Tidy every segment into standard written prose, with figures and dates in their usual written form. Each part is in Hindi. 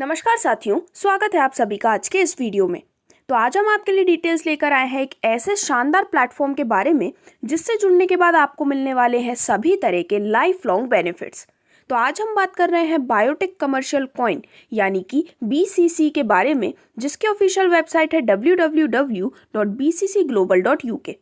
नमस्कार साथियों, स्वागत है आप सभी का आज के इस वीडियो में। तो आज हम आपके लिए डिटेल्स लेकर आए हैं एक ऐसे शानदार प्लेटफॉर्म के बारे में जिससे जुड़ने के बाद आपको मिलने वाले हैं सभी तरह के लाइफ लॉन्ग बेनिफिट्स। तो आज हम बात कर रहे हैं बायोटेक कमर्शियल कॉइन यानी कि BCC के बारे में, जिसकी ऑफिशियल वेबसाइट है www.bccglobal.uk।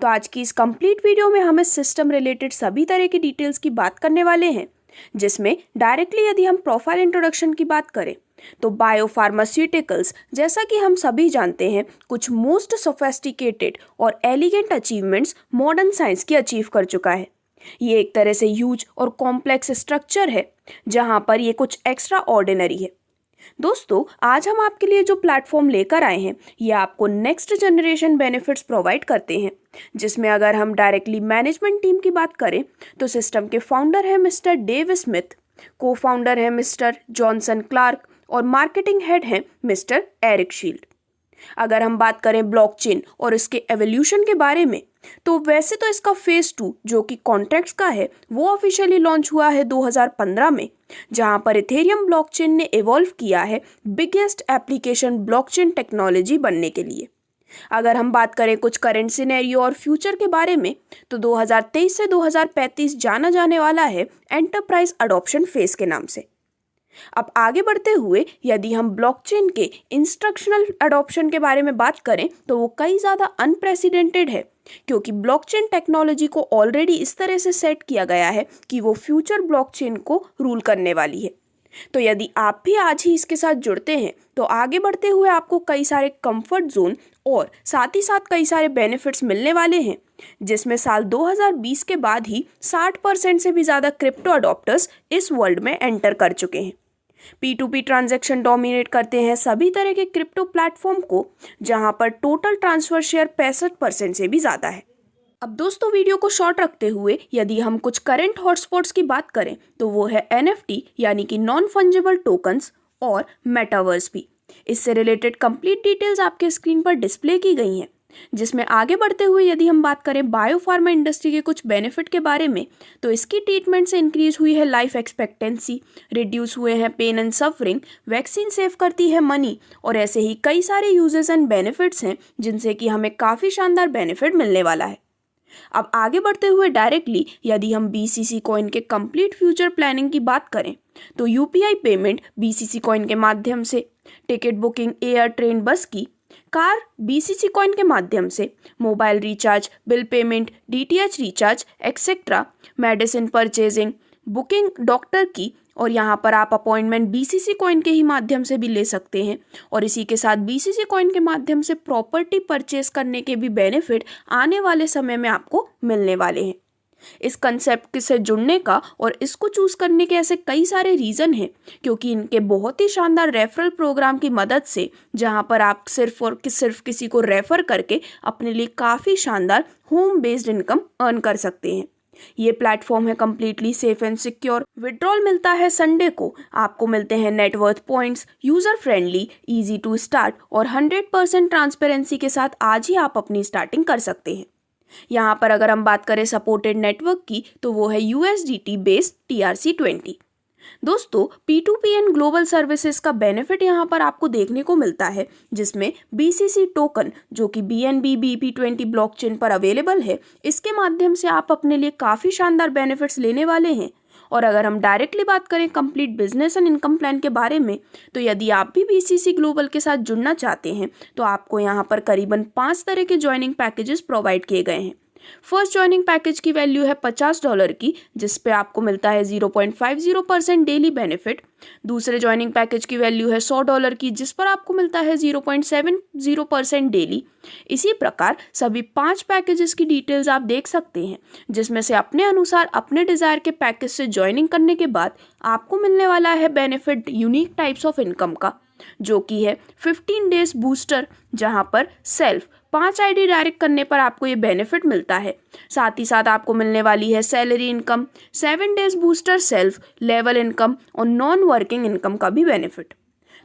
तो आज की इस कंप्लीट वीडियो में हम इस सिस्टम रिलेटेड सभी तरह की डिटेल्स की बात करने वाले हैं, जिसमें डायरेक्टली यदि हम प्रोफाइल इंट्रोडक्शन की बात करें तो बायोफार्मास्यूटिकल्स, जैसा कि हम सभी जानते हैं, कुछ मोस्ट सोफेस्टिकेटेड और एलिगेंट अचीवमेंट्स मॉडर्न साइंस की अचीव कर चुका है। ये एक तरह से ह्यूज और कॉम्प्लेक्स स्ट्रक्चर है जहां पर ये कुछ एक्स्ट्रा ऑर्डिनरी है। दोस्तों, आज हम आपके लिए जो प्लेटफॉर्म लेकर आए हैं ये आपको नेक्स्ट जनरेशन बेनिफिट्स प्रोवाइड करते हैं, जिसमें अगर हम डायरेक्टली मैनेजमेंट टीम की बात करें तो सिस्टम के फाउंडर है मिस्टर डेव स्मिथ, को फाउंडर है मिस्टर जॉनसन क्लार्क और मार्केटिंग हेड है मिस्टर एरिक शील्ड। अगर हम बात करें ब्लॉकचेन और इसके एवोल्यूशन के बारे में, तो वैसे तो इसका फेज 2 जो कि कॉन्ट्रैक्ट्स का है वो ऑफिशियली लॉन्च हुआ है 2015 में, जहां पर इथेरियम ब्लॉकचेन ने इवॉल्व किया है बिगेस्ट एप्लीकेशन ब्लॉकचेन टेक्नोलॉजी बनने के लिए। अगर हम बात करें कुछ करंट सिनेरियो और फ्यूचर के बारे में, तो 2023 से 2035 जाना जाने वाला है एंटरप्राइज अडॉप्शन फेज के नाम से। अब आगे बढ़ते हुए यदि हम ब्लॉकचेन के इंस्ट्रक्शनल अडॉप्शन के बारे में बात करें तो वो कई ज़्यादा अनप्रेसिडेंटेड है, क्योंकि ब्लॉकचेन टेक्नोलॉजी को ऑलरेडी इस तरह से सेट किया गया है कि वो फ्यूचर ब्लॉकचेन को रूल करने वाली है। तो यदि आप भी आज ही इसके साथ जुड़ते हैं तो आगे बढ़ते हुए आपको कई सारे कंफर्ट जोन और साथ ही साथ कई सारे बेनिफिट्स मिलने वाले हैं, जिसमें साल 2020 के बाद ही 60% से भी ज़्यादा क्रिप्टो अडॉप्टर्स इस वर्ल्ड में एंटर कर चुके हैं। P2P ट्रांजैक्शन डोमिनेट करते हैं सभी तरह के क्रिप्टो प्लेटफॉर्म को, जहां पर टोटल ट्रांसफर शेयर 65% से भी ज़्यादा है। अब दोस्तों, वीडियो को शॉर्ट रखते हुए यदि हम कुछ करंट हॉटस्पॉट्स की बात करें तो वो है NFT यानी कि नॉन फंजिबल टोकन्स और मेटावर्स भी। इससे रिलेटेड कंप्लीट डिटेल्स आपके स्क्रीन पर डिस्प्ले की गई हैं, जिसमें आगे बढ़ते हुए यदि हम बात करें बायोफार्मा इंडस्ट्री के कुछ बेनिफिट के बारे में, तो इसकी ट्रीटमेंट से इंक्रीज हुई है लाइफ एक्सपेक्टेंसी, रिड्यूस हुए हैं pain and suffering, vaccine save करती है मनी, और ऐसे ही कई सारे यूजेस एंड बेनिफिट्स हैं जिनसे कि हमें काफ़ी शानदार बेनिफिट मिलने वाला है। अब आगे बढ़ते हुए डायरेक्टली यदि हम BCC कॉइन के कंप्लीट फ्यूचर प्लानिंग की बात करें तो UPI पेमेंट BCC कॉइन के माध्यम से, ticket booking air train bus की, कार BCC कॉइन के माध्यम से, mobile recharge, bill payment, DTH recharge etcetera, medicine purchasing, booking doctor की, और यहाँ पर आप अपॉइंटमेंट BCC कॉइन के ही माध्यम से भी ले सकते हैं। और इसी के साथ BCC कॉइन के माध्यम से प्रॉपर्टी परचेस करने के भी बेनिफिट आने वाले समय में आपको मिलने वाले हैं। इस कंसेप्ट से जुड़ने का और इसको चूज़ करने के ऐसे कई सारे रीज़न हैं, क्योंकि इनके बहुत ही शानदार रेफरल प्रोग्राम की मदद से, जहां पर आप सिर्फ किसी को रेफ़र करके अपने लिए काफ़ी शानदार होम बेस्ड इनकम अर्न कर सकते हैं। ये प्लेटफॉर्म है completely safe and secure. Withdrawal मिलता है संडे को, आपको मिलते हैं net worth points, user friendly, easy to start और 100% ट्रांसपेरेंसी के साथ आज ही आप अपनी स्टार्टिंग कर सकते हैं। यहाँ पर अगर हम बात करें सपोर्टेड नेटवर्क की तो वो है USDT बेस्ड TRC20। दोस्तों, P2P एंड ग्लोबल सर्विसेज का बेनिफिट यहाँ पर आपको देखने को मिलता है, जिसमें BCC टोकन जो कि BNB BP20 ब्लॉकचेन पर अवेलेबल है, इसके माध्यम से आप अपने लिए काफ़ी शानदार बेनिफिट्स लेने वाले हैं। और अगर हम डायरेक्टली बात करें complete business and income plan के बारे में, तो यदि आप भी BCC ग्लोबल के साथ जुड़ना चाहते हैं तो आपको यहाँ पर करीबन 5 तरह के ज्वाइनिंग पैकेजेस प्रोवाइड किए गए हैं। फर्स्ट ज्वाइनिंग पैकेज की वैल्यू है $50 की, जिस पे आपको मिलता है 0.50% डेली बेनिफिट। दूसरे ज्वाइनिंग पैकेज की वैल्यू है $100 की, जिस पर आपको मिलता है 0.70% डेली। इसी प्रकार सभी 5 पैकेजेस की डिटेल्स आप देख सकते हैं, जिसमें से अपने अनुसार अपने डिज़ायर के पैकेज से ज्वाइनिंग करने के बाद आपको मिलने वाला है benefit unique types of income का, जो कि है 15 डेज बूस्टर, जहां पर सेल्फ 5 ID डायरेक्ट करने पर आपको ये बेनिफिट मिलता है। साथ ही साथ आपको मिलने वाली है salary income, 7 days booster self, level income और नॉन वर्किंग इनकम का भी बेनिफिट।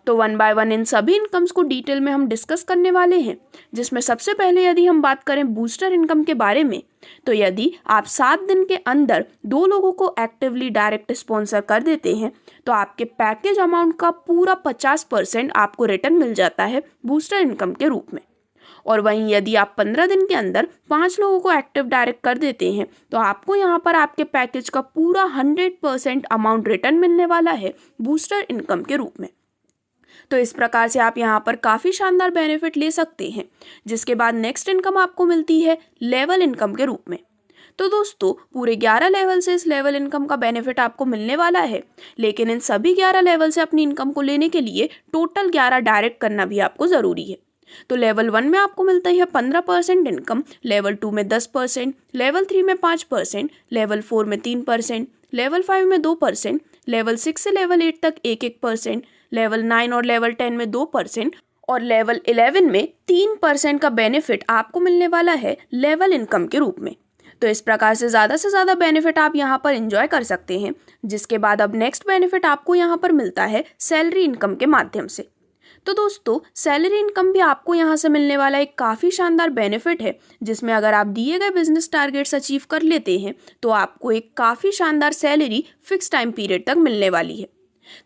तो वन बाय वन इन सभी इनकम्स को डिटेल में हम डिस्कस करने वाले हैं, जिसमें सबसे पहले यदि हम बात करें बूस्टर इनकम के बारे में, तो यदि आप 7 दिन के अंदर 2 लोगों को एक्टिवली डायरेक्ट स्पॉन्सर कर देते हैं तो आपके पैकेज अमाउंट का पूरा 50% आपको रिटर्न मिल जाता है बूस्टर इनकम के रूप में। और वहीं यदि आप 15 दिन के अंदर 5 लोगों को एक्टिव डायरेक्ट कर देते हैं तो आपको यहाँ पर आपके पैकेज का पूरा 100% अमाउंट रिटर्न मिलने वाला है बूस्टर इनकम के रूप में। तो इस प्रकार से आप यहाँ पर काफ़ी शानदार बेनिफिट ले सकते हैं। जिसके बाद नेक्स्ट इनकम आपको मिलती है लेवल इनकम के रूप में। तो दोस्तों पूरे 11 लेवल से इस लेवल इनकम का बेनिफिट आपको मिलने वाला है, लेकिन इन सभी 11 लेवल से अपनी इनकम को लेने के लिए टोटल 11 डायरेक्ट करना भी आपको ज़रूरी है। तो लेवल 1 में आपको मिलता है 15% इनकम, लेवल 2 में 10%, लेवल 3 में 5%, लेवल 4 में 3%, लेवल 5 में 2%, लेवल 6 से लेवल 8 तक 1-1%, लेवल 9 और लेवल 10 में 2% और लेवल 11 में 3% का बेनिफिट आपको मिलने वाला है लेवल इनकम के रूप में। तो इस प्रकार से ज़्यादा बेनिफिट आप यहाँ पर एंजॉय कर सकते हैं। जिसके बाद अब नेक्स्ट बेनिफिट आपको यहाँ पर मिलता है सैलरी इनकम के माध्यम से। तो दोस्तों सैलरी इनकम भी आपको यहाँ से मिलने वाला एक काफ़ी शानदार बेनिफिट है, जिसमें अगर आप दिए गए बिजनेस टारगेट्स अचीव कर लेते हैं तो आपको एक काफ़ी शानदार सैलरी फिक्स टाइम पीरियड तक मिलने वाली है।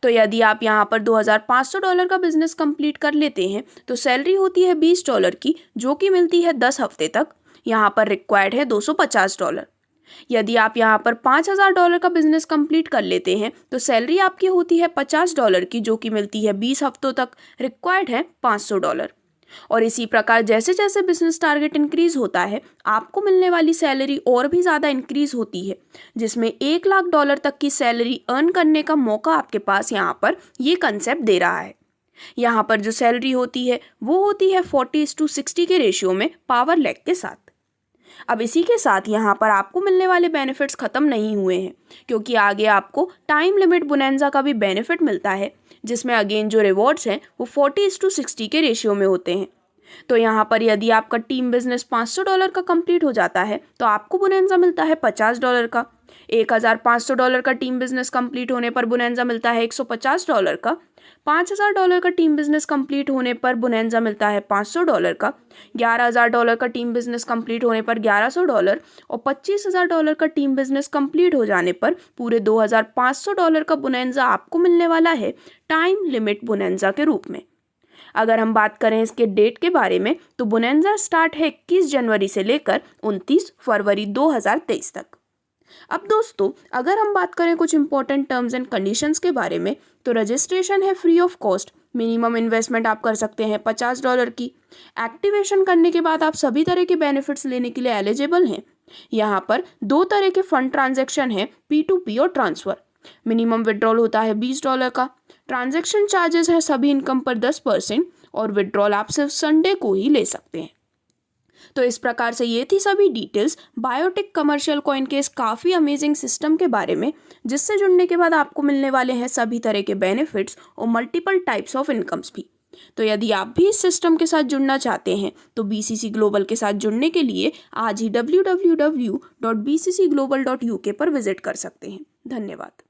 तो यदि आप यहाँ पर $2,500 का बिजनेस कंप्लीट कर लेते हैं तो सैलरी होती है $20 की, जो कि मिलती है 10 हफ्ते तक। यहाँ पर रिक्वायर्ड है $250। यदि आप यहाँ पर $5,000 का बिजनेस कंप्लीट कर लेते हैं तो सैलरी आपकी होती है $50 की, जो कि मिलती है 20 हफ्तों तक। रिक्वायर्ड है $500। और इसी प्रकार जैसे जैसे बिजनेस टारगेट इंक्रीज होता है आपको मिलने वाली सैलरी और भी ज़्यादा इंक्रीज होती है, जिसमें $1,00,000 तक की सैलरी अर्न करने का मौका आपके पास यहाँ पर ये कंसेप्ट दे रहा है। यहाँ पर जो सैलरी होती है वो होती है 40:60 के रेशियो में पावर लैग के साथ। अब इसी के साथ यहाँ पर आपको मिलने वाले बेनिफिट्स ख़त्म नहीं हुए हैं, क्योंकि आगे आपको टाइम लिमिट बोनंजा का भी बेनिफिट मिलता है, जिसमें अगेन जो रिवॉर्ड्स हैं वो 40:60 के रेशियो में होते हैं। तो यहाँ पर यदि आपका टीम बिजनेस $500 का कंप्लीट हो जाता है तो आपको बोनंजा मिलता है $50 का। $1,500 का टीम बिजनेस कंप्लीट होने पर बोनंजा मिलता है $150 का। $5,000 का टीम बिजनेस कंप्लीट होने पर बोनंजा मिलता है $500 का। $11,000 का टीम बिजनेस कंप्लीट होने पर $1,100 और $25,000 का टीम बिजनेस कंप्लीट हो जाने पर पूरे $2,500 का बोनंजा आपको मिलने वाला है टाइम लिमिट बोनंजा के रूप में। अगर हम बात करें इसके डेट के बारे में तो बोनंजा स्टार्ट है 21 जनवरी से लेकर 29 फरवरी 2023 तक। अब दोस्तों अगर हम बात करें कुछ इंपॉर्टेंट टर्म्स एंड कंडीशंस के बारे में तो रजिस्ट्रेशन है free of cost. Minimum investment आप कर सकते हैं $50 की। एक्टिवेशन करने के बाद आप सभी तरह के बेनिफिट्स लेने के लिए एलिजिबल हैं। यहाँ पर 2 तरह के फंड ट्रांजैक्शन है, P2P और ट्रांसफ़र। मिनिमम विड्रॉल होता है $20 का। ट्रांजैक्शन चार्जेस है सभी इनकम पर 10% और विड्रॉल आप सिर्फ संडे को ही ले सकते हैं। तो इस प्रकार से ये थी सभी डिटेल्स बायोटिक कमर्शियल कॉइन के इस काफ़ी अमेजिंग सिस्टम के बारे में, जिससे जुड़ने के बाद आपको मिलने वाले हैं सभी तरह के बेनिफिट्स और मल्टीपल टाइप्स ऑफ इनकम्स भी। तो यदि आप भी इस सिस्टम के साथ जुड़ना चाहते हैं तो BCC ग्लोबल के साथ जुड़ने के लिए आज ही www.bccglobal.uk पर विजिट कर सकते हैं। धन्यवाद।